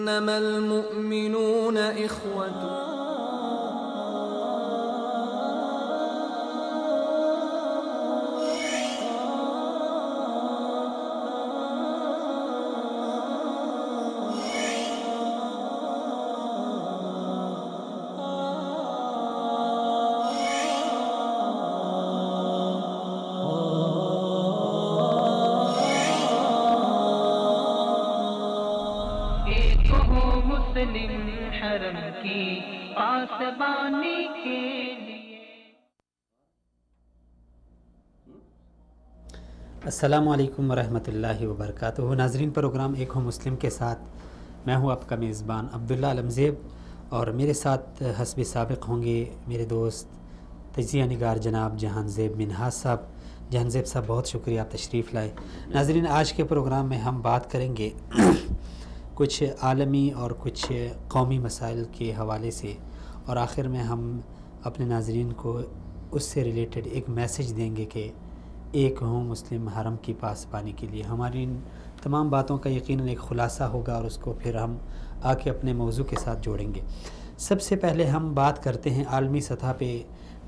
إنما المؤمنون إخوة. حرم کی پاسبانی کے لیے. السلام علیکم ورحمۃ اللہ وبرکاتہ. ناظرین، پروگرام ایک ہو مسلم کے ساتھ میں ہوں آپ کا میزبان عبداللہ علمزیب، اور میرے ساتھ حسب سابق ہوں گے میرے دوست تجزیہ نگار جناب جہان زیب منہاج صاحب. جہان زیب صاحب، بہت شکریہ، آپ تشریف لائے. ناظرین، آج کے پروگرام میں ہم بات کریں گے کچھ عالمی اور کچھ قومی مسائل کے حوالے سے، اور آخر میں ہم اپنے ناظرین کو اس سے ریلیٹڈ ایک میسج دیں گے کہ ایک ہوں مسلم حرم کی پاسبانی کے لیے. ہماری ان تمام باتوں کا یقیناً ایک خلاصہ ہوگا، اور اس کو پھر ہم آ کے اپنے موضوع کے ساتھ جوڑیں گے. سب سے پہلے ہم بات کرتے ہیں عالمی سطح پہ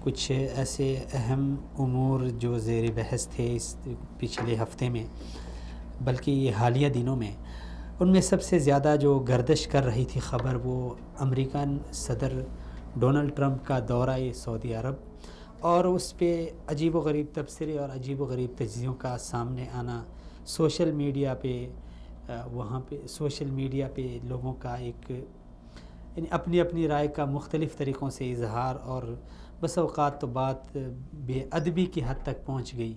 کچھ ایسے اہم امور جو زیر بحث تھے اس پچھلے ہفتے میں، بلکہ یہ حالیہ دنوں میں. ان میں سب سے زیادہ جو گردش کر رہی تھی خبر، وہ امریکن صدر ڈونلڈ ٹرمپ کا دورہ سعودی عرب، اور اس پہ عجیب و غریب تبصرے اور عجیب و غریب تجزیوں کا سامنے آنا. سوشل میڈیا پہ وہاں پہ سوشل میڈیا پہ لوگوں کا ایک یعنی اپنی اپنی رائے کا مختلف طریقوں سے اظہار، اور بس اوقات تو بات بے ادبی کی حد تک پہنچ گئی.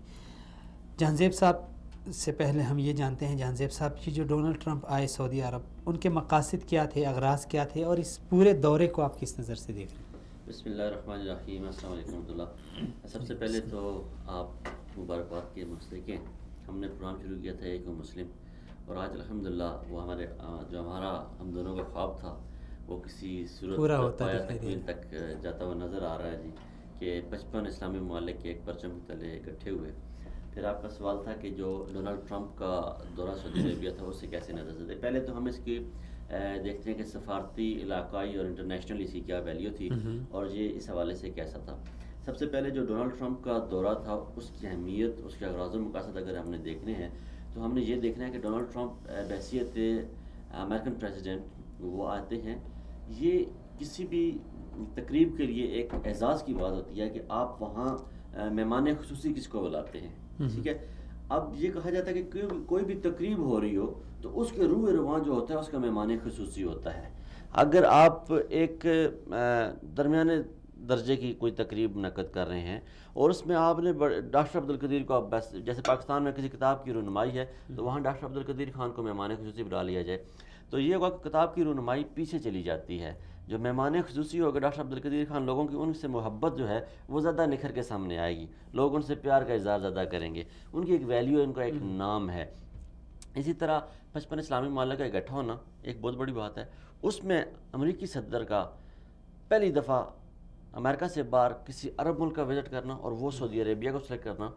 جہان زیب صاحب سے پہلے ہم یہ جانتے ہیں، جہان زیب صاحب، یہ جو ڈونلڈ ٹرمپ آئے سعودی عرب، ان کے مقاصد کیا تھے، اغراض کیا تھے، اور اس پورے دورے کو آپ کس نظر سے دیکھ رہے ہیں؟ بسم اللہ الرحمن الرحیم. السلام علیکم ورحمۃ اللہ. سب سے پہلے تو آپ مبارکباد کے مستحق ہیں. ہم نے پروگرام شروع کیا تھا ایک مسلم، اور آج الحمدللہ وہ ہمارا ہم دونوں کا خواب تھا وہ کسی صورت پایا تکمیل تک جاتا ہوا نظر آ رہا ہے جی، کہ 55 اسلامی ممالک کے ایک پرچم کے تلے اکٹھے ہوئے. پھر آپ کا سوال تھا کہ جو ڈونلڈ ٹرمپ کا دورہ سعودی عربیہ تھا اس سے کیسے نظر سے. پہلے تو ہم اس کی دیکھتے ہیں کہ سفارتی، علاقائی اور انٹرنیشنل اس کی کیا ویلیو تھی، اور یہ اس حوالے سے کیسا تھا. سب سے پہلے جو ڈونلڈ ٹرمپ کا دورہ تھا، اس کی اہمیت، اس کے اغراض و مقاصد اگر ہم نے دیکھنے ہیں تو ہم نے یہ دیکھنا ہے کہ ڈونلڈ ٹرمپ بحیثیت امریکن پریزیڈنٹ وہ آتے ہیں. یہ کسی بھی تقریب کے لیے ایک اعزاز کی بات ہوتی ہے کہ آپ وہاں مہمان خصوصی کس کو بلاتے ہیں، ٹھیک ہے. اب یہ کہا جاتا ہے کہ کوئی بھی تقریب ہو رہی ہو تو اس کے روح رواں جو ہوتا ہے اس کا مہمان خصوصی ہوتا ہے. اگر آپ ایک درمیانے درجے کی کوئی تقریب منعقد کر رہے ہیں اور اس میں آپ نے ڈاکٹر عبدالقدیر کو، بس جیسے پاکستان میں کسی کتاب کی رونمائی ہے تو وہاں ڈاکٹر عبدالقدیر خان کو مہمان خصوصی بنا لیا جائے، تو یہ ہوگا کہ کتاب کی رونمائی پیچھے چلی جاتی ہے. جو مہمان خصوصی ہوگا ڈاکٹر عبدالقدیر خان، لوگوں کی ان سے محبت جو ہے وہ زیادہ نکھر کے سامنے آئے گی، لوگ ان سے پیار کا اظہار زیادہ کریں گے، ان کی ایک ویلیو، ان کا ایک نام ہے. اسی طرح 55 اسلامی ممالک کا اکٹھا ہونا ایک بہت بڑی بات ہے. اس میں امریکی صدر کا پہلی دفعہ امریکہ سے باہر کسی عرب ملک کا وزٹ کرنا، اور وہ سعودی عربیہ کو سلیکٹ کرنا،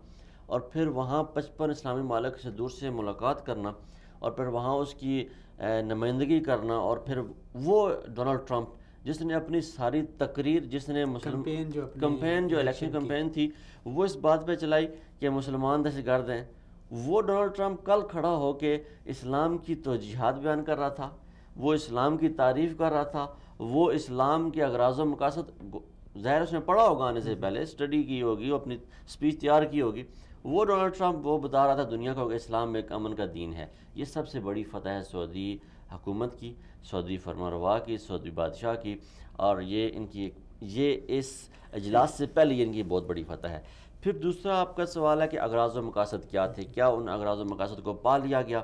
اور پھر وہاں 55 اسلامی ممالک سے دور سے ملاقات کرنا، اور پھر وہاں اس کی نمائندگی کرنا، اور پھر وہ ڈونلڈ ٹرمپ جس نے اپنی ساری تقریر، جس نے کمپین جو الیکشن کمپین تھی وہ اس بات پہ چلائی کہ مسلمان دہشت گرد ہیں، وہ ڈونلڈ ٹرمپ کل کھڑا ہو کے اسلام کی توجیہات بیان کر رہا تھا، وہ اسلام کی تعریف کر رہا تھا، وہ اسلام کے اغراض و مقاصد، ظاہر اس نے پڑھا ہوگا آنے سے پہلے، اسٹڈی کی ہوگی، اپنی اسپیچ تیار کی ہوگی. وہ ڈونلڈ ٹرمپ وہ بتا رہا تھا دنیا کو کہ اسلام ایک امن کا دین ہے. یہ سب سے بڑی فتح ہے سعودی حکومت کی، سعودی فرمانروا کی، سعودی بادشاہ کی، اور یہ ان کی یہ اس اجلاس سے پہلے یہ ان کی بہت بڑی فتح ہے. پھر دوسرا آپ کا سوال ہے کہ اغراض و مقاصد کیا تھے، کیا ان اغراض و مقاصد کو پا لیا گیا؟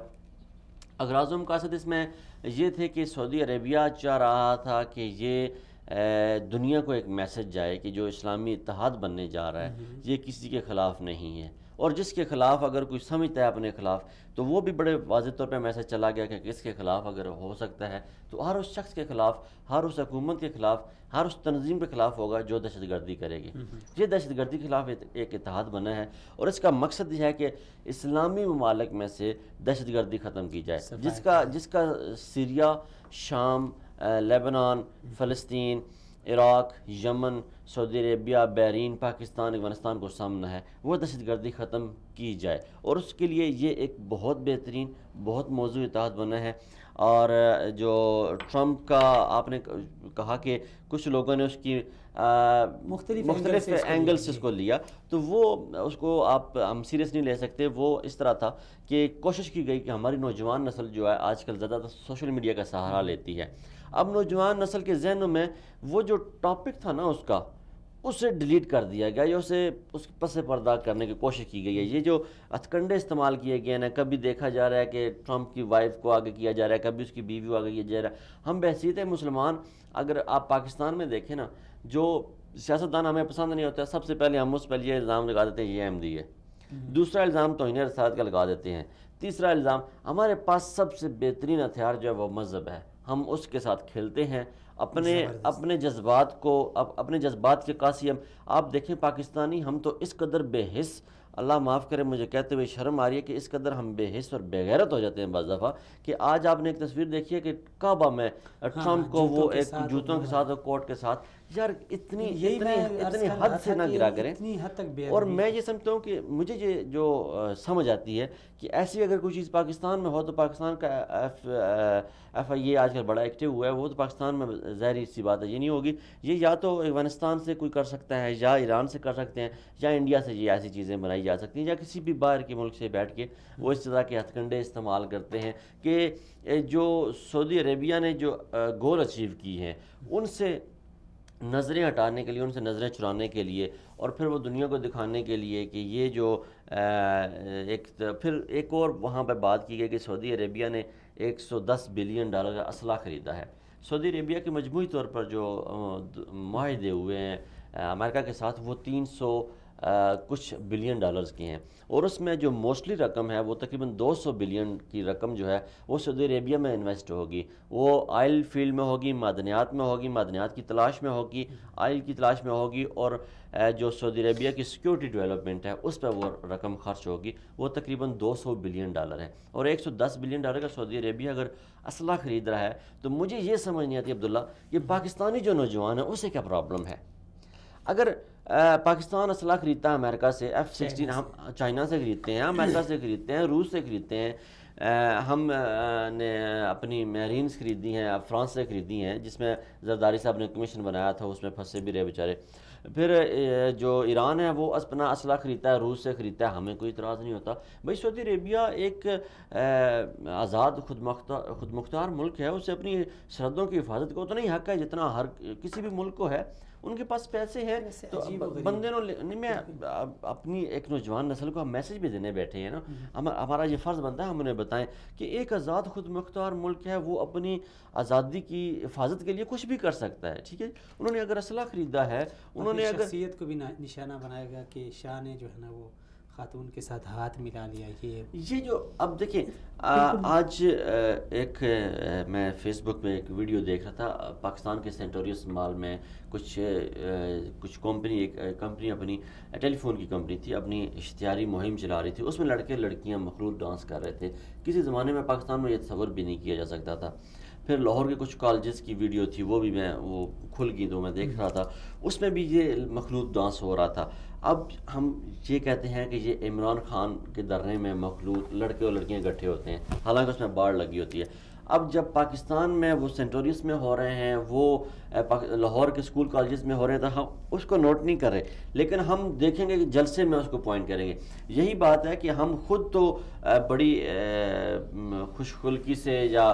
اغراض و مقاصد اس میں یہ تھے کہ سعودی عربیہ چاہ رہا تھا کہ یہ دنیا کو ایک میسج جائے کہ جو اسلامی اتحاد بننے جا رہا ہے یہ کسی کے خلاف نہیں ہے، اور جس کے خلاف اگر کوئی سمجھتا ہے اپنے خلاف تو وہ بھی بڑے واضح طور پہ میسج چلا گیا کہ کس کے خلاف اگر ہو سکتا ہے تو ہر اس شخص کے خلاف، ہر اس حکومت کے خلاف، ہر اس تنظیم کے خلاف ہوگا جو دہشت گردی کرے گی۔ یہ دہشت گردی کے خلاف ایک اتحاد بنا ہے، اور اس کا مقصد یہ ہے کہ اسلامی ممالک میں سے دہشت گردی ختم کی جائے، جس کا سیریا، شام، لیبنان، فلسطین، عراق، یمن، سعودی عربیہ، بحرین، پاکستان، افغانستان کو سامنا ہے، وہ دہشت گردی ختم کی جائے، اور اس کے لیے یہ ایک بہت بہترین، بہت موضوع اتحاد بنا ہے۔ اور جو ٹرمپ کا آپ نے کہا کہ کچھ لوگوں نے اس کی مختلف اینگل سے اس کو لیا، تو وہ اس کو ہم سیریس نہیں لے سکتے۔ وہ اس طرح تھا کہ کوشش کی گئی کہ ہماری نوجوان نسل جو ہے آج کل زیادہ تر سوشل میڈیا کا سہارا لیتی ہے، اب نوجوان نسل کے ذہنوں میں وہ جو ٹاپک تھا نا اس کا، اسے ڈیلیٹ کر دیا گیا، یا اسے اس پس پردہ کرنے کی کوشش کی گئی ہے۔ یہ جو ہتھ کنڈے استعمال کیے گئے ہیں، کبھی دیکھا جا رہا ہے کہ ٹرمپ کی وائف کو آگے کیا جا رہا ہے، کبھی اس کی بیوی کو آگے کیا جا رہا ہے۔ ہم بحیثیت مسلمان اگر آپ پاکستان میں دیکھیں نا، جو سیاستدان ہمیں پسند نہیں ہوتا، سب سے پہلے ہم اس پر یہ الزام لگا دیتے ہیں یہ احمدی ہے، دوسرا الزام توہین رسالت کا لگا دیتے ہیں، تیسرا الزام ہمارے پاس سب سے بہترین ہتھیار جو ہے وہ مذہب ہے، ہم اس کے ساتھ کھیلتے ہیں، اپنے جذبات کو، اپنے جذبات کے قاصی ہم۔ آپ دیکھیں پاکستانی ہم تو اس قدر بے حس، اللہ معاف کرے مجھے کہتے ہوئے شرم آ رہی ہے کہ اس قدر ہم بے حس اور بے غیرت ہو جاتے ہیں بعض دفعہ، کہ آج آپ نے ایک تصویر دیکھی ہے کہ کعبہ میں ٹرمپ کو وہ ایک جوتوں کے ساتھ اور کوٹ کے ساتھ، یار اتنی حد سے نہ گرا کریں۔ اور میں یہ سمجھتا ہوں کہ مجھے یہ جو سمجھ آتی ہے کہ ایسی اگر کوئی چیز پاکستان میں ہو تو پاکستان کا ایف آئی اے آج کل بڑا ایکٹیو ہوا ہے، وہ تو پاکستان میں ظاہری سی بات ہے یہ نہیں ہوگی۔ یہ یا تو افغانستان سے کوئی کر سکتا ہے، یا ایران سے کر سکتے ہیں، یا انڈیا سے یہ ایسی چیزیں بنائی جا سکتی ہیں، یا کسی بھی باہر کے ملک سے بیٹھ کے وہ اس طرح کے ہتھ کنڈے استعمال کرتے ہیں کہ جو سعودی عربیہ نے جو گول اچیو کی ہیں ان سے نظریں ہٹانے کے لیے، ان سے نظریں چرانے کے لیے، اور پھر وہ دنیا کو دکھانے کے لیے کہ یہ جو پھر ایک اور وہاں پہ بات کی گئی کہ سعودی عربیہ نے $110 بلین کا اسلحہ خریدا ہے۔ سعودی عربیہ کے مجموعی طور پر جو معاہدے ہوئے ہیں امریکہ کے ساتھ وہ 300 کچھ بلین ڈالرز کی ہیں، اور اس میں جو موسٹلی رقم ہے وہ تقریباً 200 بلین کی رقم جو ہے وہ سعودی عربیہ میں انویسٹ ہوگی، وہ آئل فیلڈ میں ہوگی، معدنیات میں ہوگی، معدنیات کی تلاش میں ہوگی، آئل کی تلاش میں ہوگی، اور جو سعودی عربیہ کی سیکیورٹی ڈیولپمنٹ ہے اس پہ وہ رقم خرچ ہوگی، وہ تقریباً $200 بلین ہے، اور $110 بلین کا سعودی عربیہ اگر اسلحہ خرید رہا ہے تو مجھے یہ سمجھ نہیں آتی عبداللہ کہ پاکستانی جو نوجوان ہے اسے کیا پرابلم ہے؟ اگر پاکستان اسلحہ خریدتا ہے امریکہ سے، F-16 ہم چائنا سے خریدتے ہیں، امریکہ سے خریدتے ہیں، روس سے خریدتے ہیں، ہم نے اپنی میرینز خریدی ہیں، فرانس سے خریدی ہیں جس میں زرداری صاحب نے کمیشن بنایا تھا، اس میں پھنسے بھی رہے بیچارے۔ پھر جو ایران ہے وہ اپنا اسلحہ خریدتا ہے، روس سے خریدتا ہے، ہمیں کوئی اعتراض نہیں ہوتا۔ بھائی سعودی عربیہ ایک آزاد خود مختار ملک ہے، اسے اپنی سرحدوں کی حفاظت کا اتنا ہی حق ہے جتنا ہر کسی بھی ملک کو ہے۔ ان کے پاس پیسے ہیں تو بندے میں اپنی ایک نوجوان نسل کو ہم میسج بھی دینے بیٹھے ہیں نا، ہمارا یہ فرض بنتا ہے ہم انہیں بتائیں کہ ایک آزاد خود مختار ملک ہے، وہ اپنی آزادی کی حفاظت کے لیے کچھ بھی کر سکتا ہے، ٹھیک ہے۔ انہوں نے اگر اسلحہ خریدا ہے، انہوں نے اگر شخصیت کو بھی نشانہ بنائے گا کہ شاہ نے جو ہے نا وہ خاتون کے ساتھ ہاتھ ملا لیا۔ یہ جو اب دیکھیں آج ایک میں فیس بک پہ ایک ویڈیو دیکھ رہا تھا، پاکستان کے سینٹوریس مال میں کچھ کمپنی اپنی ٹیلی فون کی کمپنی تھی، اپنی اشتہاری مہم چلا رہی تھی، اس میں لڑکے لڑکیاں مخلوط ڈانس کر رہے تھے۔ کسی زمانے میں پاکستان میں یہ تصور بھی نہیں کیا جا سکتا تھا۔ پھر لاہور کے کچھ کالجز کی ویڈیو تھی، وہ بھی وہ کھل گئی تو میں دیکھ رہا تھا، اس میں بھی یہ مخلوط ڈانس ہو رہا تھا۔ اب ہم یہ کہتے ہیں کہ یہ عمران خان کے دھرنے میں مخلوط لڑکے اور لڑکیاں اکٹھے ہوتے ہیں، حالانکہ اس میں باڑ لگی ہوتی ہے۔ اب جب پاکستان میں وہ سینٹوریس میں ہو رہے ہیں، وہ لاہور کے اسکول کالجز میں ہو رہے ہیں، تو ہم اس کو نوٹ نہیں کر رہے، لیکن ہم دیکھیں گے کہ جلسے میں اس کو پوائنٹ کریں گے۔ یہی بات ہے کہ ہم خود تو بڑی خوش خلقی سے یا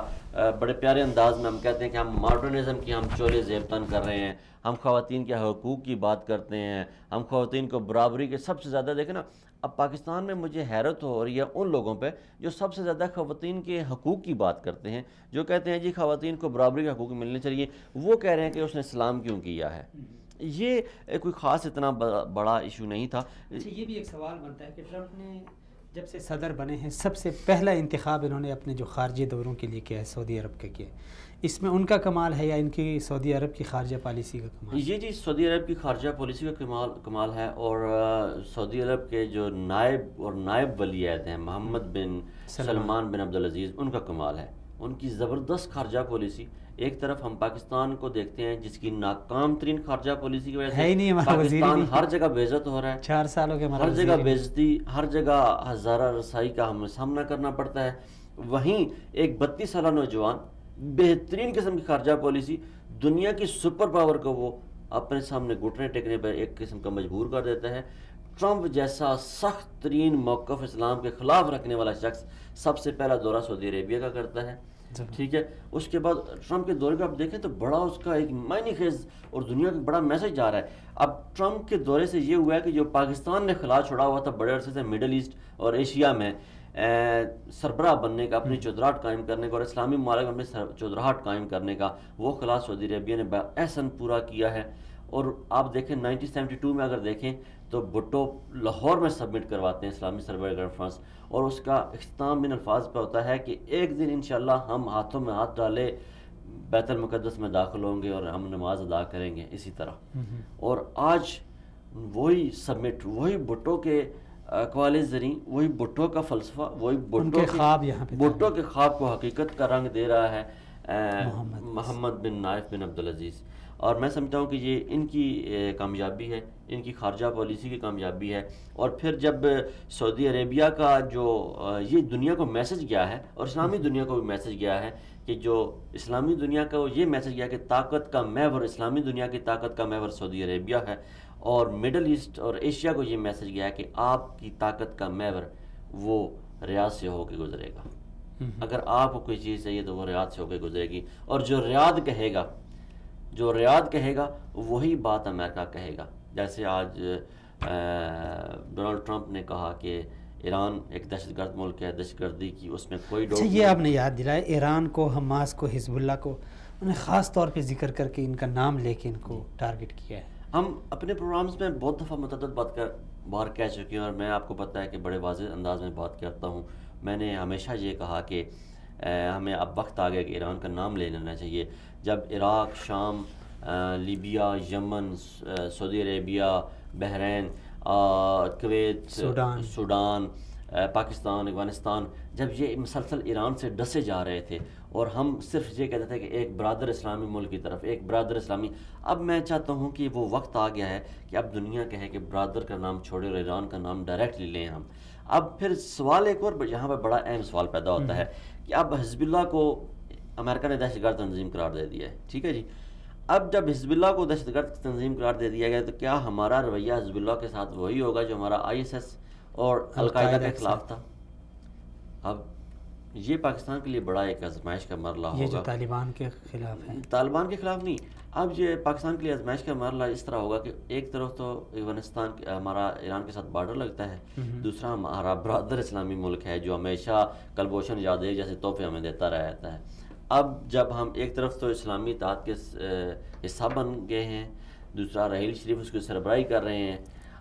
بڑے پیارے انداز میں ہم کہتے ہیں کہ ہم ماڈرنزم کی ہم چولے زیب تن کر رہے ہیں، ہم خواتین کے حقوق کی بات کرتے ہیں، ہم خواتین کو برابری کے سب سے زیادہ دیکھیں نا۔ اب پاکستان میں مجھے حیرت ہو رہی ہے ان لوگوں پہ جو سب سے زیادہ خواتین کے حقوق کی بات کرتے ہیں، جو کہتے ہیں جی خواتین کو برابری کے حقوق ملنے چاہیے، وہ کہہ رہے ہیں کہ اس نے اسلام کیوں کیا ہے۔ یہ کوئی خاص اتنا بڑا ایشو نہیں تھا. اچھا یہ بھی ایک سوال بنتا ہے کہ ٹرمپ نے جب سے صدر بنے ہیں سب سے پہلا انتخاب انہوں نے اپنے جو خارجی دوروں کے لیے کیا ہے سعودی عرب کا کیا ہے، اس میں ان کا کمال ہے یا ان کی سعودی عرب کی خارجہ پالیسی کا کمال؟ یہ جی سعودی عرب کی خارجہ پالیسی کا کمال ہے، اور سعودی عرب کے جو نائب ولی عہد ہیں محمد بن سلمان بن عبدالعزیز، ان کا کمال ہے، ان کی زبردست خارجہ پالیسی. ایک طرف ہم پاکستان کو دیکھتے ہیں جس کی ناکام ترین خارجہ پالیسی کی وجہ سے پاکستان ہر جگہ بے عزت ہو رہا ہے، 4 سالوں کے ہر جگہ بے عزتی، ہر جگہ ہزارہ رسائی کا ہمیں سامنا کرنا پڑتا ہے. وہیں ایک 32 سالہ نوجوان بہترین قسم کی خارجہ پالیسی، دنیا کی سپر پاور کو وہ اپنے سامنے گھٹنے ٹیکنے پر ایک قسم کا مجبور کر دیتا ہے. ٹرمپ جیسا سخت ترین موقف اسلام کے خلاف رکھنے والا شخص سب سے پہلا دورہ سعودی عربیہ کا کرتا ہے. ٹھیک ہے، اس کے بعد ٹرمپ کے دورے پہ آپ دیکھیں تو بڑا اس کا ایک معنی خیز اور دنیا کا بڑا میسج جا رہا ہے. اب ٹرمپ کے دورے سے یہ ہوا ہے کہ جو پاکستان نے خلا چھوڑا ہوا تھا بڑے عرصے سے مڈل ایسٹ اور ایشیا میں سربراہ بننے کا، اپنی چودراہٹ قائم کرنے کا اور اسلامی ممالک میں اپنی چودراہٹ قائم کرنے کا، وہ خلا سعودی عربیہ نے بحسن پورا کیا ہے. اور آپ دیکھیں 1972 میں اگر دیکھیں تو بھٹو لاہور میں سبمٹ کرواتے ہیں اسلامی سربراہ کانفرنس، اور اس کا اختتام ان الفاظ پہ ہوتا ہے کہ ایک دن انشاءاللہ ہم ہاتھوں میں ہاتھ ڈالے بیت المقدس میں داخل ہوں گے اور ہم نماز ادا کریں گے اسی طرح. اور آج وہی سبمٹ، وہی بھٹو کے اقوال زریں، وہی بھٹو کا فلسفہ، وہی بھٹو کے خواب کو حقیقت کا رنگ دے رہا ہے محمد بن نائف بن عبدالعزیز. اور میں سمجھتا ہوں کہ یہ ان کی کامیابی ہے، ان کی خارجہ پالیسی کی کامیابی ہے. اور پھر جب سعودی عربیہ کا جو یہ دنیا کو میسج گیا ہے اور اسلامی دنیا کو بھی میسج گیا ہے کہ جو اسلامی دنیا کا یہ میسج گیا کہ طاقت کا محور، اسلامی دنیا کی طاقت کا محور سعودی عربیہ ہے، اور مڈل ایسٹ اور ایشیا کو یہ میسج گیا ہے کہ آپ کی طاقت کا محور وہ ریاض سے ہو کے گزرے گا. اگر آپ کو کوئی چیز چاہیے تو وہ ریاض سے ہو کے گزرے گی، اور جو ریاض کہے گا وہی بات امریکہ کہے گا. جیسے آج ڈونلڈ ٹرمپ نے کہا کہ ایران ایک دہشت گرد ملک ہے، دہشت گردی کی اس میں کوئی ڈوٹ نہیں. یہ آپ نے یاد دلایا، ایران کو، حماس کو، حزب اللہ کو انہوں نے خاص طور پہ ذکر کر کے ان کا نام لے کے ان کو ٹارگٹ کیا ہے. ہم اپنے پروگرامز میں بہت دفعہ متعدد بار کہہ چکے ہیں، اور میں آپ کو پتہ ہے کہ بڑے واضح انداز میں بات کرتا ہوں. میں نے ہمیشہ یہ کہا کہ ہمیں اب وقت آ گیا کہ ایران کا نام لے لینا چاہیے. جب عراق، شام، لیبیا، یمن، سعودی عربیہ، بحرین، کویت، سوڈان، پاکستان، افغانستان، جب یہ مسلسل ایران سے ڈسے جا رہے تھے اور ہم صرف یہ کہتے تھے کہ ایک برادر اسلامی ملک کی طرف، ایک برادر اسلامی، اب میں چاہتا ہوں کہ وہ وقت آ گیا ہے کہ اب دنیا کہے کہ برادر کا نام چھوڑے اور ایران کا نام ڈائریکٹلی لیں ہم. اب پھر سوال ایک اور یہاں پہ بڑا اہم سوال پیدا ہوتا ہے کہ اب حزب اللہ کو امریکہ نے دہشت گرد تنظیم قرار دے دیا ہے. ٹھیک ہے جی، اب جب حزب اللہ کو دہشت گرد تنظیم قرار دے دیا گیا تو کیا ہمارا رویہ حزب اللہ کے ساتھ وہی ہوگا جو ہمارا ISS اور القاعدہ کے خلاف تھا؟ اب یہ پاکستان کے لیے بڑا ایک آزمائش کا مرحلہ ہوگا. یہ جو طالبان کے خلاف ہے، طالبان کے خلاف نہیں، اب یہ پاکستان کے لیے آزمائش کا مرحلہ اس طرح ہوگا کہ ایک طرف تو افغانستان ہمارا ایران کے ساتھ بارڈر لگتا ہے، دوسرا ہمارا برادر اسلامی ملک ہے جو ہمیشہ کلبوشن یادیں جیسے تحفے ہمیں دیتا رہتا ہے. اب جب ہم ایک طرف تو اسلامی اتحاد کے حصہ بن گئے ہیں، دوسرا رحیل شریف اس کی سربراہی کر رہے ہیں،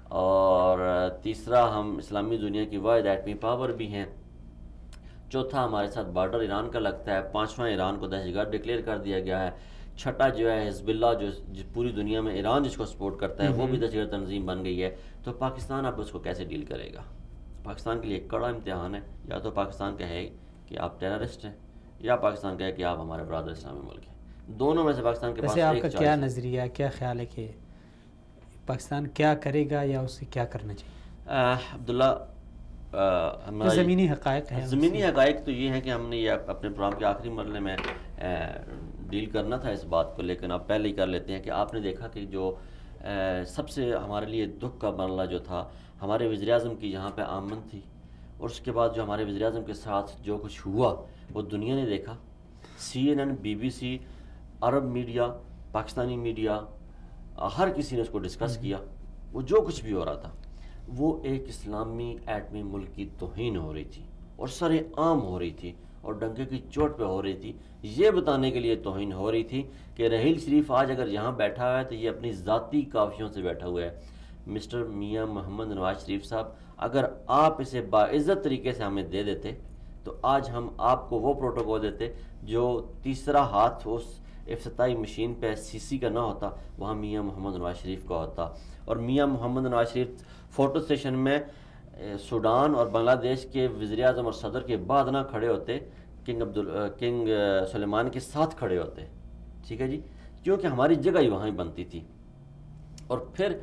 اور تیسرا ہم اسلامی دنیا کی واحد ایٹمی پاور بھی ہیں، چوتھا ہمارے ساتھ بارڈر ایران کا لگتا ہے، پانچواں ایران کو دہشت گرد ڈکلیئر کر دیا گیا ہے، چھٹا جو ہے حزب اللہ جو پوری دنیا میں ایران جس کو سپورٹ کرتا ہے وہ بھی دہشت گرد تنظیم بن گئی ہے. تو پاکستان اب اس کو کیسے ڈیل کرے گا؟ پاکستان کے لیے ایک کڑا امتحان ہے. یا تو پاکستان کہے کہ آپ ٹیررسٹ ہیں، یا پاکستان کہے کہ آپ ہمارے برادر اسلامی ملک ہیں. دونوں میں سے پاکستان کے پاس آپ کا کیا نظریہ، کیا خیال ہے کہ پاکستان کیا کرے گا یا اسے کیا کرنا چاہیے؟ عبداللہ، زمینی حقائق ہیں، زمینی حقائق تو یہ ہیں کہ ہم نے یہ اپنے پروگرام کے آخری مرحلے میں ڈیل کرنا تھا اس بات کو، لیکن اب پہلے ہی کر لیتے ہیں کہ آپ نے دیکھا کہ جو سب سے ہمارے لیے دکھ کا مرحلہ جو تھا، ہمارے وزیر اعظم کی یہاں پہ آمد تھی، اور اس کے بعد جو ہمارے وزیر اعظم کے ساتھ جو کچھ ہوا وہ دنیا نے دیکھا. CNN، BBC، عرب میڈیا، پاکستانی میڈیا، ہر کسی نے اس کو ڈسکس کیا. وہ جو کچھ بھی ہو رہا تھا وہ ایک اسلامی ایٹمی ملک کی توہین ہو رہی تھی اور سر عام ہو رہی تھی، اور ڈنکے کی چوٹ پہ ہو رہی تھی، یہ بتانے کے لیے توہین ہو رہی تھی کہ رحیل شریف آج اگر یہاں بیٹھا ہوا ہے تو یہ اپنی ذاتی کافیوں سے بیٹھا ہوا ہے۔ مسٹر میاں محمد نواز شریف صاحب، اگر آپ اسے باعزت طریقے سے ہمیں دے دیتے تو آج ہم آپ کو وہ پروٹوکول دیتے جو تیسرا ہاتھ اس افتتاحی مشین پہ سی سی کا نہ ہوتا، وہاں میاں محمد نواز شریف کا ہوتا، اور میاں محمد نواز شریف فوٹو سیشن میں سوڈان اور بنگلہ دیش کے وزیر اعظم اور صدر کے بعد نہ کھڑے ہوتے، کنگ سلیمان کے ساتھ کھڑے ہوتے، ٹھیک ہے جی، کیونکہ ہماری جگہ ہی وہاں ہی بنتی تھی۔ اور پھر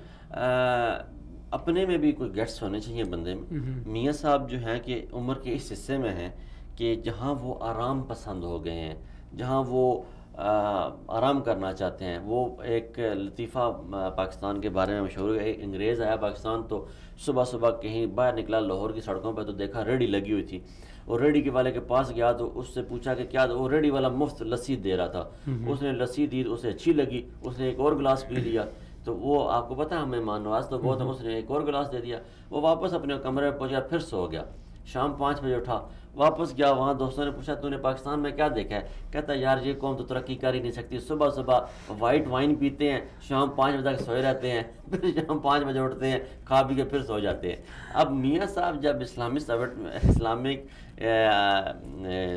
اپنے میں بھی کوئی گٹس ہونے چاہیے بندے میں۔ میاں صاحب جو ہیں کہ عمر کے اس حصے میں ہیں کہ جہاں وہ آرام پسند ہو گئے ہیں، جہاں وہ آرام کرنا چاہتے ہیں۔ وہ ایک لطیفہ پاکستان کے بارے میں مشہور ہے، ایک انگریز آیا پاکستان تو صبح صبح کہیں باہر نکلا لاہور کی سڑکوں پہ تو دیکھا ریڑھی لگی ہوئی تھی، اور ریڑھی کے والے کے پاس گیا تو اس سے پوچھا کہ کیا، وہ ریڑھی والا مفت لسی دے رہا تھا، اس نے لسی دی، اسے اچھی لگی، اس نے ایک اور گلاس پی لیا، تو وہ آپ کو پتہ ہمیں مہمان تو بہت ہے، اس نے ایک اور گلاس دے دیا، وہ واپس اپنے کمرے میں پہنچا، پھر سو گیا۔ شام 5 بجے اٹھا، واپس گیا، وہاں دوستوں نے پوچھا تو نے پاکستان میں کیا دیکھا ہے؟ کہتا ہے یار یہ قوم تو ترقی کر ہی نہیں سکتی، صبح صبح وائٹ وائن پیتے ہیں، شام 5 بجے تک سوئے رہتے ہیں، پھر شام 5 بجے اٹھتے ہیں، کھا پی کے پھر سو جاتے ہیں۔ اب میاں صاحب جب اسلامک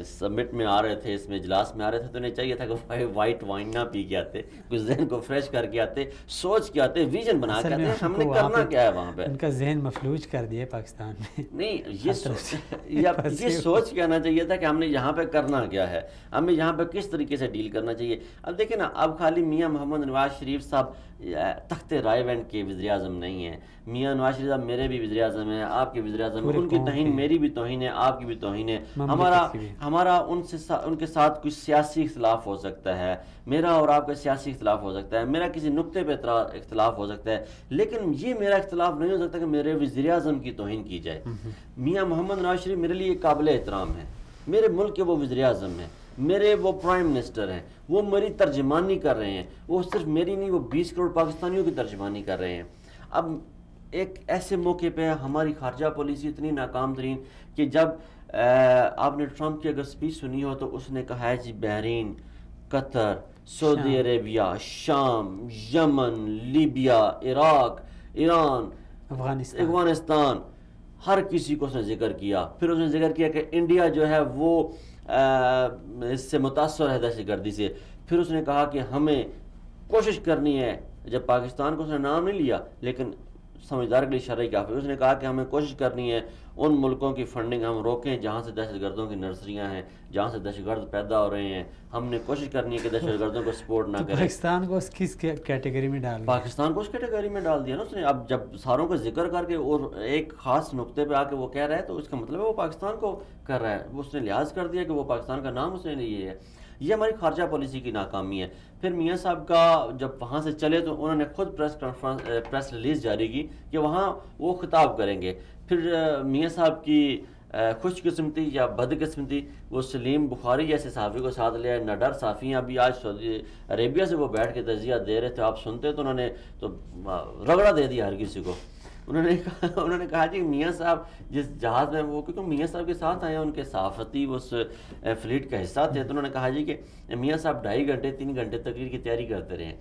سمٹ میں آ رہے تھے، اس میں اجلاس میں آ رہے تھے، تو انہیں چاہیے تھا کہ وائٹ وائن نہ پی کے آتے، کچھ ذہن کو فریش کر کے آتے، سوچ کے آتے، ویژن بنا کے آتے، ہم نے کرنا کیا ہے وہاں پہ۔ ان کا ذہن مفلوج کر دیا پاکستان میں۔ نہیں، یہ سوچ کے آنا چاہیے تھا کہ ہم نے یہاں پہ کرنا کیا ہے، ہمیں یہاں پہ کس طریقے سے ڈیل کرنا چاہیے۔ اب دیکھیں نا، اب خالی میاں محمد نواز شریف صاحب تخت رائے بینٹ کے وزیر اعظم نہیں ہیں، میاں نواز شریف صاحب میرے بھی وزیر اعظم ہیں، آپ کے وزیر اعظم ہیں، ان کی توہین میری بھی توہین ہے، آپ کی بھی توہین ہے، ہمارا ان کے ساتھ کچھ سیاسی اختلاف ہو سکتا ہے، میرا اور آپ کا سیاسی اختلاف ہو سکتا ہے، میرا کسی نقطے پہ اختلاف ہو سکتا ہے، لیکن یہ میرا اختلاف نہیں ہو سکتا کہ میرے وزیر اعظم کی توہین کی جائے۔ میاں محمد نواز شریف میرے لیے قابل احترام ہے، میرے ملک کے وہ وزیر اعظم ہیں، میرے وہ پرائم منسٹر ہیں، وہ میری ترجمانی کر رہے ہیں، وہ صرف میری نہیں، وہ 20 کروڑ پاکستانیوں کی ترجمانی کر رہے ہیں۔ اب ایک ایسے موقع پہ ہماری خارجہ پالیسی اتنی ناکام ترین کہ جب آپ نے ٹرمپ کی اگر سپیچ سنی ہو تو اس نے کہا ہے جی بحرین، قطر، سعودی عربیہ، شام، یمن، لیبیا، عراق، ایران، افغانستان، ہر کسی کو اس نے ذکر کیا۔ پھر اس نے ذکر کیا کہ انڈیا جو ہے وہ اس سے متاثر ہے دہشت گردی سے۔ پھر اس نے کہا کہ ہمیں کوشش کرنی ہے، جب پاکستان کو اس نے نام نہیں لیا لیکن سمجھدار کے لیے شرعی کافی، اس نے کہا کہ ہمیں کوشش کرنی ہے ان ملکوں کی فنڈنگ ہم روکیں جہاں سے دہشت گردوں کی نرسریاں ہیں، جہاں سے دہشت گرد پیدا ہو رہے ہیں، ہم نے کوشش کرنی ہے کہ دہشت گردوں کو سپورٹ نہ کریں۔ پاکستان کو کس کیٹیگری میں ڈال دیا؟ پاکستان کو اس کیٹیگری میں ڈال دیا نا اس نے۔ اب جب ساروں کا ذکر کر کے اور ایک خاص نقطے پہ آ کے وہ کہہ رہا ہے تو اس کا مطلب ہے وہ پاکستان کو کر رہا ہے، وہ اس نے لحاظ کر دیا کہ وہ پاکستان کا نام اس نے لیے ہے۔ یہ ہماری خارجہ پالیسی کی ناکامی ہے۔ پھر میاں صاحب کا جب وہاں سے چلے تو انہوں نے خود پریس ریلیز جاری کی کہ وہاں وہ خطاب کریں گے۔ پھر میاں صاحب کی خوش قسمتی یا بد قسمتی، وہ سلیم بخاری جیسے صحافی کو ساتھ لے آئے، نڈر صحافی ہیں، ابھی آج سعودی عربیہ سے وہ بیٹھ کے تجزیہ دے رہے تھے، آپ سنتے تو انہوں نے تو رگڑا دے دیا ہر کسی کو۔ انہوں نے کہا جی میاں صاحب جس جہاز میں وہ، کیونکہ میاں صاحب کے ساتھ آئے ہیں، ان کے صحافتی اس فلیٹ کا حصہ تھے، تو انہوں نے کہا جی کہ میاں صاحب 2.5 گھنٹے 3 گھنٹے تقریر کی تیاری کرتے رہے۔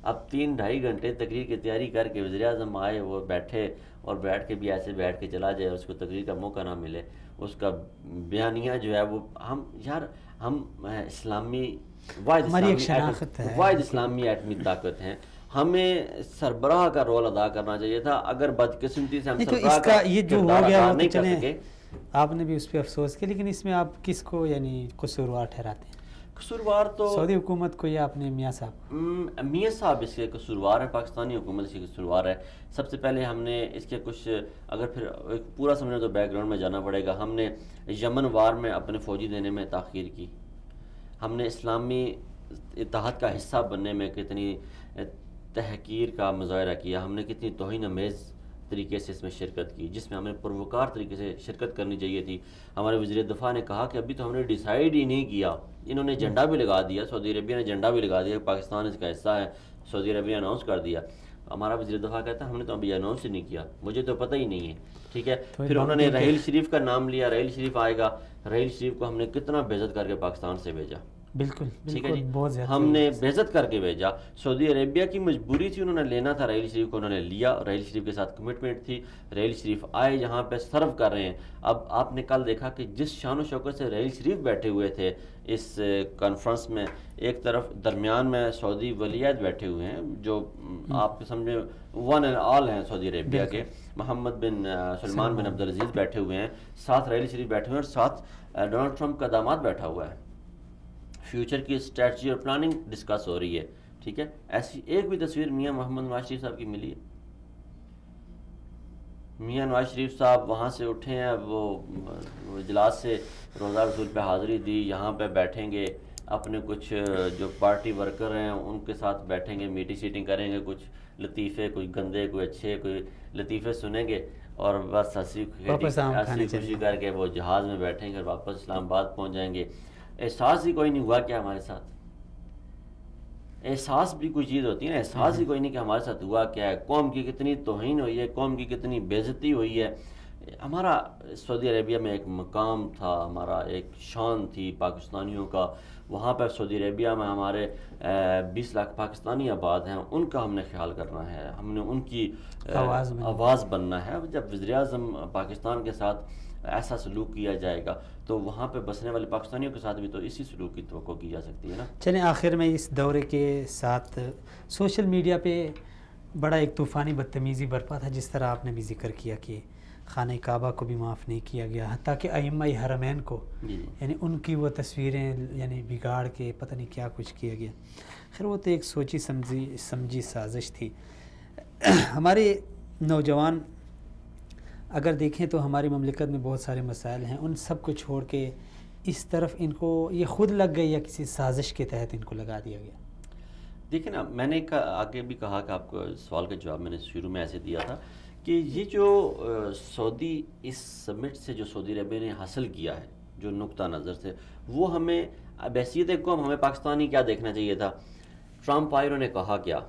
اب 3-2.5 گھنٹے تقریر کی تیاری کر کے وزیر اعظم آئے، وہ بیٹھے اور بیٹھ کے بھی ایسے بیٹھ کے چلا جائے، اس کو تقریر کا موقع نہ ملے، اس کا بیانیہ جو ہے وہ ہم اسلامی واحد اسلامی ایٹمی طاقت ہیں، ہمیں سربراہ کا رول ادا کرنا چاہیے تھا۔ اگر بدقسمتی سے ہم سربراہ کا یہ جو ہو گیا نہیں کر سکے، آپ نے بھی اس پہ افسوس کیا، لیکن اس میں آپ کس کو یعنی قصوروار ٹھہراتے ہیں؟ قصوروار تو سعودی حکومت کو یا اپنے میاں صاحب؟ میاں صاحب اس کے قصوروار ہے، پاکستانی حکومت اس کے قصوروار ہے۔ سب سے پہلے ہم نے اس کے کچھ، اگر پھر پورا سمجھنا تو بیک گراؤنڈ میں جانا پڑے گا۔ ہم نے یمن وار میں اپنے فوجی دینے میں تاخیر کی، ہم نے اسلامی اتحاد کا حصہ بننے میں کتنی تحقیر کا مظاہرہ کیا، ہم نے کتنی توہین آمیز طریقے سے اس میں شرکت کی، جس میں ہمیں پروکار طریقے سے شرکت کرنی چاہیے تھی۔ ہمارے وزیر دفاع نے کہا کہ ابھی تو ہم نے ڈیسائیڈ ہی نہیں کیا، انہوں نے جھنڈا بھی لگا دیا، سعودی عربیہ نے جھنڈا بھی لگا دیا، پاکستان اس کا حصہ ہے، سعودی عربیہ نے اناؤنس کر دیا۔ ہمارا وزیر دفاع کہتا ہے ہم نے تو ابھی اناؤنس ہی نہیں کیا، مجھے تو پتہ ہی نہیں ہے، ٹھیک ہے. پھر انہوں نے رحیل شریف کا نام لیا، رحیل شریف آئے گا، رحیل شریف کو ہم نے کتنا بے عزت کر کے پاکستان سے بھیجا. بالکل ٹھیک ہے بالکل جی، بہت زیادہ ہم نے بے عزت کر کے بھیجا. سعودی عربیہ کی مجبوری تھی، انہوں نے لینا تھا رحیل شریف کو، انہوں نے لیا. رحیل شریف کے ساتھ کمٹمنٹ تھی، رحیل شریف آئے یہاں پہ سرو کر رہے ہیں. اب آپ نے کل دیکھا کہ جس شان و شوکت سے رحیل شریف بیٹھے ہوئے تھے اس کانفرنس میں، ایک طرف درمیان میں سعودی ولی عہد بیٹھے ہوئے ہیں جو آپ سمجھیں ون اینڈ آل ہیں سعودی عربیہ کے، محمد بن سلمان بن عبدالعزیز بیٹھے ہوئے ہیں، ساتھ رحیل شریف بیٹھے ہوئے ہیں، اور ساتھ ڈونلڈ ٹرمپ کا داماد بیٹھا ہوا ہے. فیوچر کی اسٹریٹجی اور پلاننگ ڈسکس ہو رہی ہے. ٹھیک ہے، ایسی ایک بھی تصویر میاں محمد نواز شریف صاحب کی ملی ہے؟ میاں نواز شریف صاحب وہاں سے اٹھے ہیں، وہ اجلاس سے روزہ رسول پہ حاضری دی، یہاں پہ بیٹھیں گے، اپنے کچھ جو پارٹی ورکر ہیں ان کے ساتھ بیٹھیں گے، میٹنگ شیٹنگ کریں گے، کچھ لطیفے، کوئی گندے، کوئی اچھے، کوئی لطیفے سنیں گے، اور بس ہنسی خوشی کر کے وہ جہاز میں بیٹھیں گے اور واپس اسلام آباد پہنچ جائیں گے. احساس ہی کوئی نہیں ہوا کیا ہمارے ساتھ؟ احساس بھی کوئی چیز ہوتی ہے نا، احساس ہی کوئی نہیں کہ ہمارے ساتھ ہوا کیا ہے. قوم کی کتنی توہین ہوئی ہے، قوم کی کتنی بے عزتی ہوئی ہے. ہمارا سعودی عربیہ میں ایک مقام تھا، ہمارا ایک شان تھی پاکستانیوں کا. وہاں پر سعودی عربیہ میں ہمارے 20 لاکھ پاکستانی آباد ہیں، ان کا ہم نے خیال کرنا ہے، ہم نے ان کی آواز بننا ہے. جب وزیر اعظم پاکستان کے ساتھ ایسا سلوک کیا جائے گا تو وہاں پہ بسنے والے پاکستانیوں کے ساتھ بھی تو اسی سلوک کی توقع کی جا سکتی ہے نا. چلیں آخر میں اس دورے کے ساتھ سوشل میڈیا پہ بڑا ایک طوفانی بدتمیزی برپا تھا، جس طرح آپ نے بھی ذکر کیا کہ خانہ کعبہ کو بھی معاف نہیں کیا گیا، حتیٰ کہ ائمہ حرمین کو یعنی ان کی وہ تصویریں یعنی بگاڑ کے پتہ نہیں کیا کچھ کیا گیا. خیر وہ تو ایک سوچی سمجھی سازش تھی. ہمارے نوجوان اگر دیکھیں تو ہماری مملکت میں بہت سارے مسائل ہیں، ان سب کو چھوڑ کے اس طرف ان کو یہ خود لگ گئی یا کسی سازش کے تحت ان کو لگا دیا گیا؟ دیکھیں نا، میں نے آگے بھی کہا کہ آپ کو سوال کا جواب میں نے شروع میں ایسے دیا تھا کہ یہ جو سعودی اس سمٹ سے جو سعودی عربیہ نے حاصل کیا ہے، جو نقطہ نظر سے، وہ ہمیں بحیثیت قوم ہمیں پاکستانی کیا دیکھنا چاہیے تھا. ٹرمپ آئے، انہوں نے کہا کیا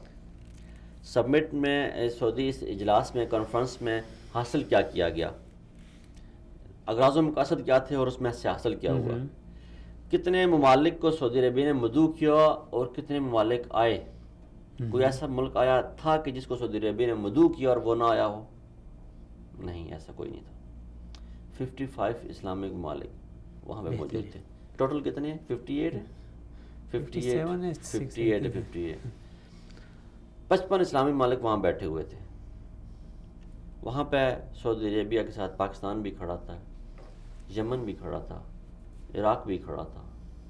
سمٹ میں، سعودی اس اجلاس میں، کانفرنس میں حاصل کیا کیا گیا، اغراض و مقاصد کیا تھے اور اس میں سے حاصل کیا ہوا، کتنے ممالک کو سعودی عربیہ نے مدعو کیا اور کتنے ممالک آئے. کوئی ایسا ملک آیا تھا کہ جس کو سعودی عربیہ نے مدعو کیا اور وہ نہ آیا ہو؟ نہیں، ایسا کوئی نہیں تھا. 55 اسلامک ممالک وہاں پہ موجود تھے. ٹوٹل کتنے ہیں؟ 58 ہے، 58 55 اسلامی ممالک وہاں بیٹھے ہوئے تھے. وہاں پہ سعودی عربیہ کے ساتھ پاکستان بھی کھڑا تھا، یمن بھی کھڑا تھا، عراق بھی کھڑا تھا،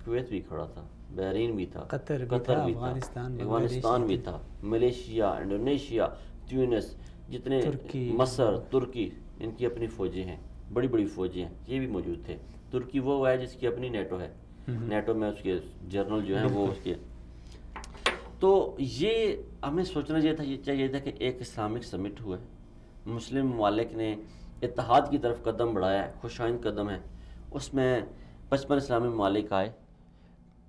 کویت بھی کھڑا تھا، بحرین بھی تھا، قطر بھی تھا، افغانستان بھی تھا، ملیشیا، انڈونیشیا، تیونس، جتنے مصر، ترکی، ان کی اپنی فوجیں ہیں، بڑی بڑی فوجیں ہیں، یہ بھی موجود تھے. ترکی وہ ہے جس کی اپنی نیٹو ہے، نیٹو میں اس کے جنرل جو ہیں وہ اس کے. تو یہ ہمیں سوچنا چاہیے تھا کہ ایک اسلامک سمٹ ہوا ہے، مسلم ممالک نے اتحاد کی طرف قدم بڑھایا ہے، خوش آئند قدم ہے، اس میں 55 اسلامی ممالک آئے.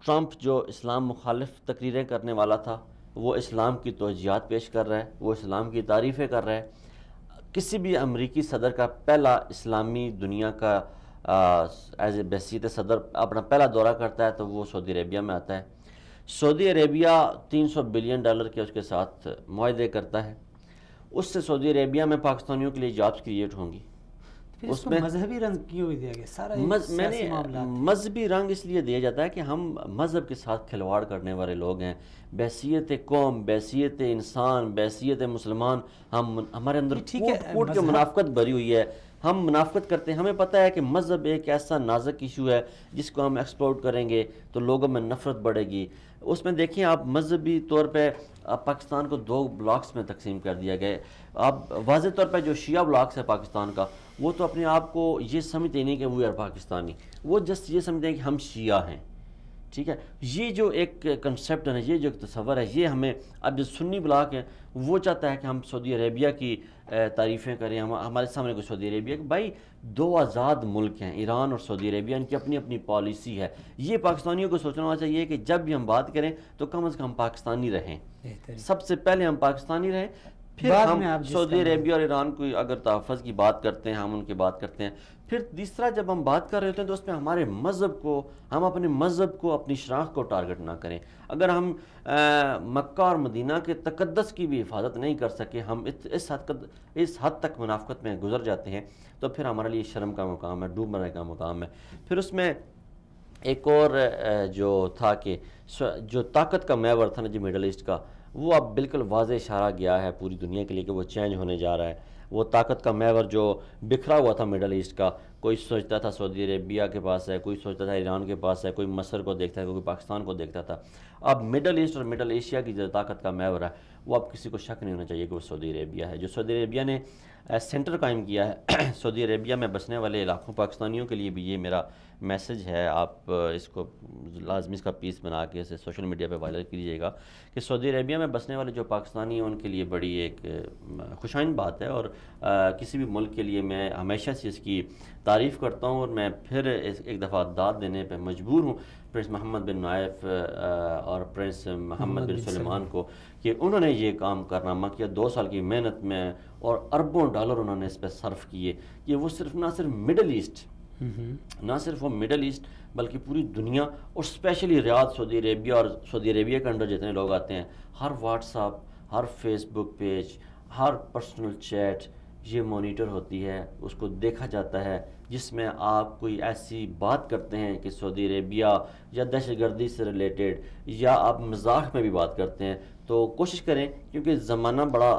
ٹرمپ جو اسلام مخالف تقریریں کرنے والا تھا وہ اسلام کی توجیہات پیش کر رہا ہے، وہ اسلام کی تعریفیں کر رہا ہے. کسی بھی امریکی صدر کا پہلا اسلامی دنیا کا ایز اے بحیثیت صدر اپنا پہلا دورہ کرتا ہے تو وہ سعودی عربیہ میں آتا ہے. سعودی عربیہ $300 بلین کے اس کے ساتھ معاہدے کرتا ہے. اس سے سعودی عربیہ میں پاکستانیوں کے لیے جابس کریٹ ہوں گی. اس میں مذہبی رنگ کیوں دیا گیا؟ سارا مذہبی رنگ اس لیے دیا جاتا ہے کہ ہم مذہب کے ساتھ کھلواڑ کرنے والے لوگ ہیں. بحیثیت قوم، بحیثیت انسان، بحیثیت مسلمان، ہمارے اندر کوٹ کے منافقت بھری ہوئی ہے. ہم منافقت کرتے ہیں. ہمیں پتہ ہے کہ مذہب ایک ایسا نازک ایشو ہے جس کو ہم ایکسپلور کریں گے تو لوگوں میں نفرت بڑھے گی. اس میں دیکھیں آپ مذہبی طور پہ پاکستان کو 2 بلاکس میں تقسیم کر دیا گیا. اب واضح طور پہ جو شیعہ بلاکس ہے پاکستان کا، وہ تو اپنے آپ کو یہ سمجھتے نہیں کہ وہ ہے پاکستانی، وہ جسٹ یہ سمجھتے ہیں کہ ہم شیعہ ہیں. ٹھیک ہے. یہ جو ایک کنسیپٹ ہے نا، یہ جو ایک تصور ہے، یہ ہمیں اب جو سنی بلاک ہے وہ چاہتا ہے کہ ہم سعودی عربیہ کی تعریفیں کریں. ہمارے سامنے کوئی سعودی عربیہ کہ بھائی دو آزاد ملک ہیں، ایران اور سعودی عربیہ، ان کی اپنی اپنی پالیسی ہے. یہ پاکستانیوں کو سوچنا ہونا چاہیے کہ جب بھی ہم بات کریں تو کم از کم پاکستانی رہیں. سب سے پہلے ہم پاکستانی رہیں، پھر ہم سعودی عربیہ اور ایران کو اگر تحفظ کی بات کرتے ہیں ہم ان کی بات کرتے ہیں. پھر تیسرا جب ہم بات کر رہے ہوتے ہیں تو اس میں ہمارے مذہب کو، ہم اپنے مذہب کو، اپنی شناخت کو ٹارگٹ نہ کریں. اگر ہم مکہ اور مدینہ کے تقدس کی بھی حفاظت نہیں کر سکے، ہم اس حد تک منافقت میں گزر جاتے ہیں، تو پھر ہمارے لیے شرم کا مقام ہے، ڈوب مرنے کا مقام ہے. پھر اس میں ایک اور جو تھا کہ جو طاقت کا محور تھا نا جی مڈل ایسٹ کا، وہ اب بالکل واضح اشارہ گیا ہے پوری دنیا کے لیے کہ وہ چینج ہونے جا رہا ہے. وہ طاقت کا محور جو بکھرا ہوا تھا مڈل ایسٹ کا، کوئی سوچتا تھا سعودی عربیہ کے پاس ہے، کوئی سوچتا تھا ایران کے پاس ہے، کوئی مصر کو دیکھتا ہے، کوئی پاکستان کو دیکھتا تھا. اب مڈل ایسٹ اور مڈل ایشیا کی جو طاقت کا محور ہے وہ اب کسی کو شک نہیں ہونا چاہیے کہ وہ سعودی عربیہ ہے. جو سعودی عربیہ نے سینٹر قائم کیا ہے سعودی عربیہ میں بسنے والے لاکھوں پاکستانیوں کے لیے بھی یہ میرا میسج ہے. آپ اس کو لازمی اس کا پیس بنا کے اسے سوشل میڈیا پہ وائرل کیجیے گا کہ سعودی عربیہ میں بسنے والے جو پاکستانی ہیں ان کے لیے بڑی ایک خوشائن بات ہے. اور کسی بھی ملک کے لیے میں ہمیشہ سے اس کی تعریف کرتا ہوں، اور میں پھر ایک دفعہ داد دینے پہ مجبور ہوں پرنس محمد بن نائف اور پرنس محمد بن سلیمان کو کہ انہوں نے یہ کام کارنامہ کیا. 2 سال کی محنت میں اور اربوں ڈالر انہوں نے اس پہ صرف کیے. یہ وہ صرف نہ صرف مڈل ایسٹ، نہ صرف وہ مڈل ایسٹ بلکہ پوری دنیا، اور اسپیشلی ریاض سعودی عربیہ اور سعودی عربیہ کے انڈر جتنے لوگ آتے ہیں، ہر واٹس ایپ، ہر فیس بک پیج، ہر پرسنل چیٹ یہ مانیٹر ہوتی ہے، اس کو دیکھا جاتا ہے. جس میں آپ کوئی ایسی بات کرتے ہیں کہ سعودی عربیہ یا دہشت گردی سے ریلیٹڈ، یا آپ مزاح میں بھی بات کرتے ہیں، تو کوشش کریں، کیونکہ زمانہ بڑا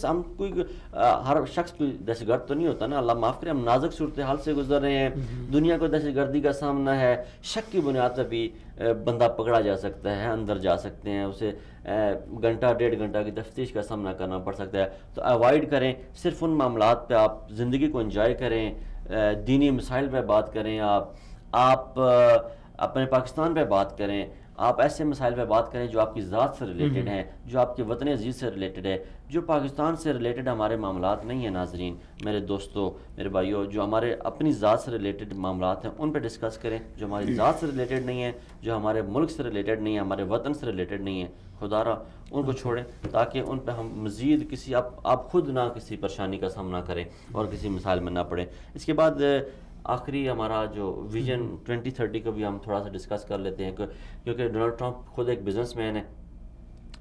ہم کوئی ہر شخص کوئی دہشت گرد تو نہیں ہوتا نا، اللہ معاف کرے، ہم نازک صورتحال سے گزر رہے ہیں. دنیا کو دہشت گردی کا سامنا ہے، شک کی بنیاد پہ بھی بندہ پکڑا جا سکتا ہے، اندر جا سکتے ہیں، اسے گھنٹہ 1.5 گھنٹہ کی تفتیش کا سامنا کرنا پڑ سکتا ہے. تو اوائڈ کریں، صرف ان معاملات پہ آپ زندگی کو انجوائے کریں، دینی مسائل پہ بات کریں، آپ اپنے پاکستان پہ بات کریں، آپ ایسے مسائل پہ بات کریں جو آپ کی ذات سے ریلیٹڈ ہیں، جو آپ کے وطن عزیز سے ریلیٹڈ ہے، جو پاکستان سے ریلیٹڈ ہمارے معاملات نہیں ہیں. ناظرین، میرے دوستوں، میرے بھائیوں، جو ہمارے اپنی ذات سے ریلیٹڈ معاملات ہیں ان پہ ڈسکس کریں. جو ہماری ذات سے ریلیٹڈ نہیں ہیں، جو ہمارے ملک سے ریلیٹڈ نہیں ہیں، ہمارے وطن سے ریلیٹڈ نہیں ہیں، خدا را ان کو چھوڑیں، تاکہ ان پہ ہم مزید کسی آپ خود نہ کسی پریشانی کا سامنا کریں اور کسی مسائل میں نہ پڑیں. اس کے بعد آخری ہمارا جو ویژن 2030 کو بھی ہم تھوڑا سا ڈسکس کر لیتے ہیں، کیونکہ ڈونلڈ ٹرمپ خود ایک بزنس مین ہے.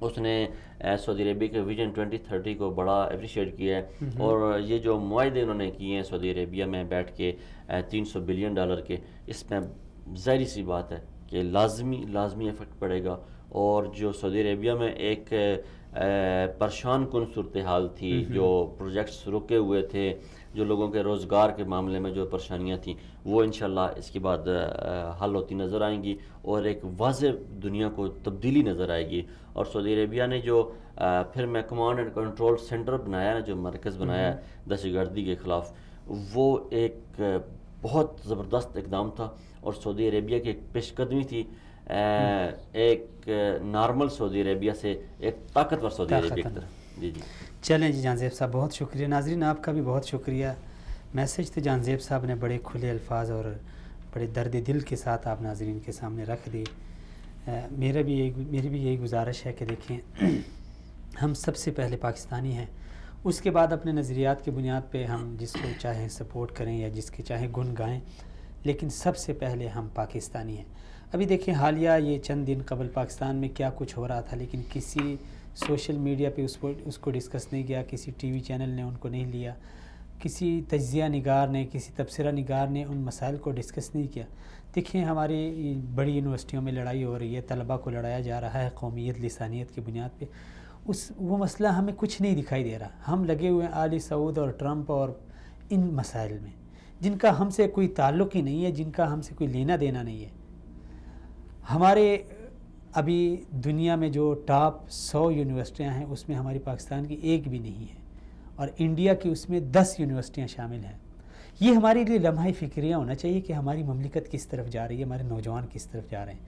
اس نے سعودی عربیہ کے ویژن 2030 کو بڑا اپریشیٹ کیا ہے، اور یہ جو معاہدے انہوں نے کیے ہیں سعودی عربیہ میں بیٹھ کے $300 بلین کے، اس میں ظاہری سی بات ہے کہ لازمی افیکٹ پڑے گا. اور جو سعودی عربیہ میں ایک پریشان کن صورتحال تھی، جو پروجیکٹس رکے ہوئے تھے، جو لوگوں کے روزگار کے معاملے میں جو پریشانیاں تھیں، وہ انشاءاللہ اس کے بعد حل ہوتی نظر آئیں گی، اور ایک واضح دنیا کو تبدیلی نظر آئے گی. اور سعودی عربیہ نے جو پھر میں کمانڈ اینڈ کنٹرول سینٹر بنایا ہے، جو مرکز بنایا ہے دہشت گردی کے خلاف، وہ ایک بہت زبردست اقدام تھا، اور سعودی عربیہ کی ایک پیش قدمی تھی، ایک نارمل سعودی عربیہ سے ایک طاقتور سعودی عربیہ کی طرف. جی چلیں جی جان زیب صاحب، بہت شکریہ. ناظرین آپ کا بھی بہت شکریہ. میسج تو جان زیب صاحب نے بڑے کھلے الفاظ اور بڑے درد دل کے ساتھ آپ ناظرین کے سامنے رکھ دی. میری بھی یہی گزارش ہے کہ دیکھیں، ہم سب سے پہلے پاکستانی ہیں، اس کے بعد اپنے نظریات کی بنیاد پہ ہم جس کو چاہیں سپورٹ کریں یا جس کے چاہیں گن گائیں، لیکن سب سے پہلے ہم پاکستانی ہیں. ابھی دیکھیں حالیہ یہ چند دن قبل پاکستان میں کیا کچھ ہو رہا تھا، لیکن کسی سوشل میڈیا پہ اس کو ڈسکس نہیں کیا، کسی ٹی وی چینل نے ان کو نہیں لیا، کسی تجزیہ نگار نے، کسی تبصرہ نگار نے ان مسائل کو ڈسکس نہیں کیا. دیکھیں ہماری بڑی یونیورسٹیوں میں لڑائی ہو رہی ہے، طلباء کو لڑایا جا رہا ہے قومیت لسانیت کی بنیاد پہ، وہ مسئلہ ہمیں کچھ نہیں دکھائی دے رہا. ہم لگے ہوئے ہیں آل سعود اور ٹرمپ اور ان مسائل میں، جن کا ہم سے کوئی تعلق ہی نہیں ہے، جن کا ہم سے کوئی لینا دینا نہیں ہے. ہمارے ابھی دنیا میں جو ٹاپ 100 یونیورسٹیاں ہیں اس میں ہماری پاکستان کی ایک بھی نہیں ہے، اور انڈیا کی اس میں 10 یونیورسٹیاں شامل ہیں. یہ ہمارے لیے لمحہ فکریہ ہونا چاہیے کہ ہماری مملکت کس طرف جا رہی ہے، ہمارے نوجوان کس طرف جا رہے ہیں۔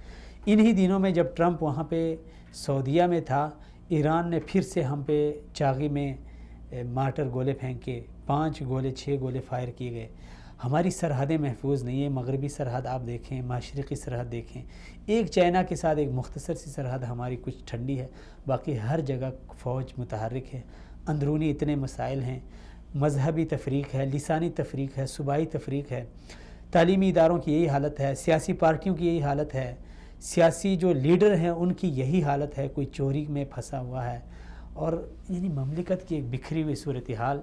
انہی دنوں میں جب ٹرمپ وہاں پہ سعودیہ میں تھا، ایران نے پھر سے ہم پہ چاغی میں مارٹر گولے پھینکے، 5 گولے 6 گولے فائر کیے گئے۔ ہماری سرحدیں محفوظ نہیں ہیں، مغربی سرحد آپ دیکھیں، مشرقی سرحد دیکھیں، ایک چائنا کے ساتھ ایک مختصر سی سرحد ہماری کچھ ٹھنڈی ہے، باقی ہر جگہ فوج متحرک ہے، اندرونی اتنے مسائل ہیں، مذہبی تفریق ہے، لسانی تفریق ہے، صوبائی تفریق ہے، تعلیمی اداروں کی یہی حالت ہے، سیاسی پارٹیوں کی یہی حالت ہے، سیاسی جو لیڈر ہیں ان کی یہی حالت ہے، کوئی چوری میں پھنسا ہوا ہے، اور یعنی مملکت کی ایک بکھری ہوئی صورتحال۔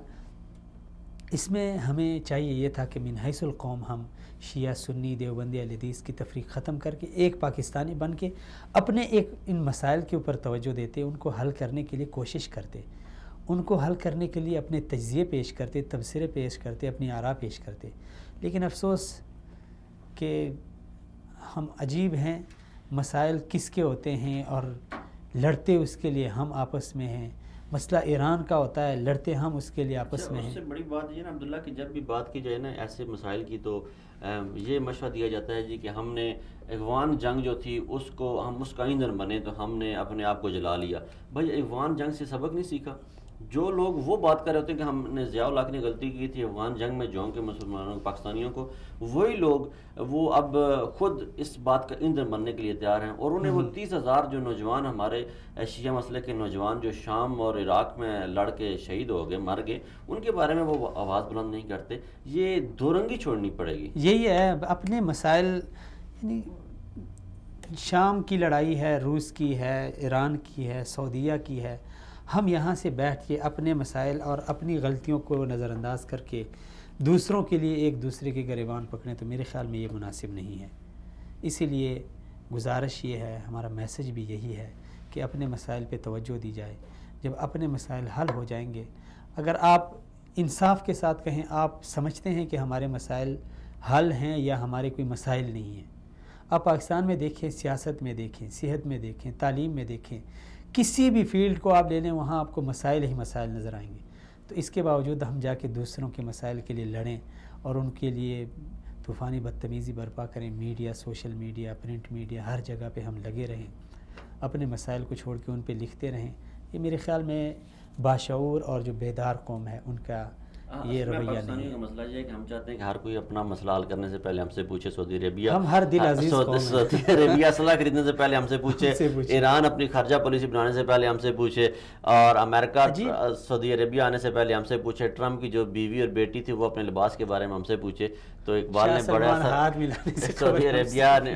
اس میں ہمیں چاہیے یہ تھا کہ من حیث القوم ہم شیعہ سنی دیوبندی اہل حدیث کی تفریق ختم کر کے ایک پاکستانی بن کے اپنے ایک ان مسائل کے اوپر توجہ دیتے، ان کو حل کرنے کے لیے کوشش کرتے، ان کو حل کرنے کے لیے اپنے تجزیے پیش کرتے، تبصرے پیش کرتے، اپنی آراء پیش کرتے۔ لیکن افسوس کہ ہم عجیب ہیں، مسائل کس کے ہوتے ہیں اور لڑتے اس کے لیے ہم آپس میں ہیں۔ مسئلہ ایران کا ہوتا ہے، لڑتے ہم اس کے لیے آپس میں ہیں۔ اس سے بڑی بات یہ نا عبداللہ کہ جب بھی بات کی جائے نا ایسے مسائل کی تو یہ مشورہ دیا جاتا ہے جی کہ ہم نے افغان جنگ جو تھی اس کو ہم اس کا ایندھن بنے تو ہم نے اپنے آپ کو جلا لیا۔ بھائی افغان جنگ سے سبق نہیں سیکھا؟ جو لوگ وہ بات کر رہے ہوتے ہیں کہ ہم نے ضیاء الحق نے غلطی کی تھی افغان جنگ میں جون کے مسلمانوں پاکستانیوں کو، وہی لوگ وہ اب خود اس بات کا ایندھن بننے کے لیے تیار ہیں، اور انہیں وہ 30,000 جو نوجوان ہمارے شیعہ مسئلے کے نوجوان جو شام اور عراق میں لڑ کے شہید ہو گئے، مر گئے، ان کے بارے میں وہ آواز بلند نہیں کرتے۔ یہ دو رنگی چھوڑنی پڑے گی۔ یہی ہے اپنے مسائل، یعنی شام کی لڑائی ہے، روس کی ہے، ایران کی ہے، سعودیہ کی ہے، ہم یہاں سے بیٹھ کے اپنے مسائل اور اپنی غلطیوں کو نظر انداز کر کے دوسروں کے لیے ایک دوسرے کے گریبان پکڑیں تو میرے خیال میں یہ مناسب نہیں ہے۔ اسی لیے گزارش یہ ہے، ہمارا میسج بھی یہی ہے کہ اپنے مسائل پہ توجہ دی جائے۔ جب اپنے مسائل حل ہو جائیں گے، اگر آپ انصاف کے ساتھ کہیں آپ سمجھتے ہیں کہ ہمارے مسائل حل ہیں یا ہمارے کوئی مسائل نہیں ہیں، آپ پاکستان میں دیکھیں، سیاست میں دیکھیں، صحت میں دیکھیں، تعلیم میں دیکھیں، کسی بھی فیلڈ کو آپ لے لیں وہاں آپ کو مسائل ہی مسائل نظر آئیں گے۔ تو اس کے باوجود ہم جا کے دوسروں کے مسائل کے لیے لڑیں اور ان کے لیے طوفانی بدتمیزی برپا کریں، media, social media, print media, ہر جگہ پہ ہم لگے رہیں، اپنے مسائل کو چھوڑ کے ان پہ لکھتے رہیں، یہ میرے خیال میں باشعور اور جو بیدار قوم ہے ان کا یہ رویہ نہیں ہے۔ مسئلہ یہ ہے کہ ہم چاہتے ہیں کہ ہر کوئی اپنا مسئلہ حل کرنے سے پہلے ہم سے پوچھے، سعودی عربیہ ہم ہر دل عزیز سعودی عربیہ اسلحہ خریدنے سے پہلے ہم سے پوچھے، ایران اپنی خارجہ پالیسی بنانے سے پہلے ہم سے پوچھے، اور امریکہ سعودی عربیہ آنے سے پہلے ہم سے پوچھے، ٹرمپ کی جو بیوی اور بیٹی تھی وہ اپنے لباس کے بارے میں ہم سے پوچھے۔ تو اقبال نے بڑا سعودی عربیہ نے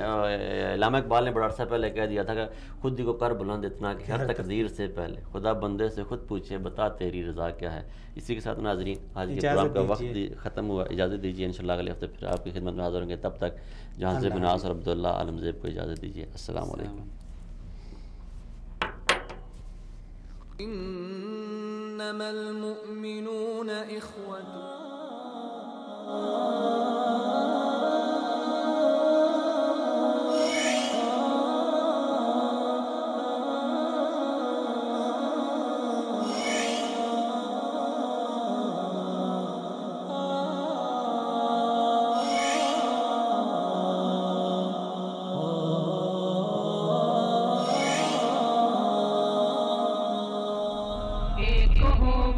علامہ اقبال نے بڑا عرصہ پہلے کہہ دیا تھا کہ خود ہی کو کر بلند اتنا کہ ہر تقدیر سے پہلے خدا بندے سے خود پوچھے بتا تیری رضا کیا ہے۔ اسی کے ساتھ ناظرین آج کے پروگرام کا وقت ختم ہوا، اجازت دیجیے، انشاءاللہ اگلے ہفتے پھر آپ کی خدمت میں حاضر ہوں گے۔ تب تک جہاں سے بناس اور عبداللہ عالمزیب کو اجازت دیجیے۔ السلام علیکم۔ انما المؤمنون اخوة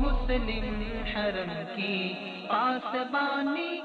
مسلم حرم کی پاسبانی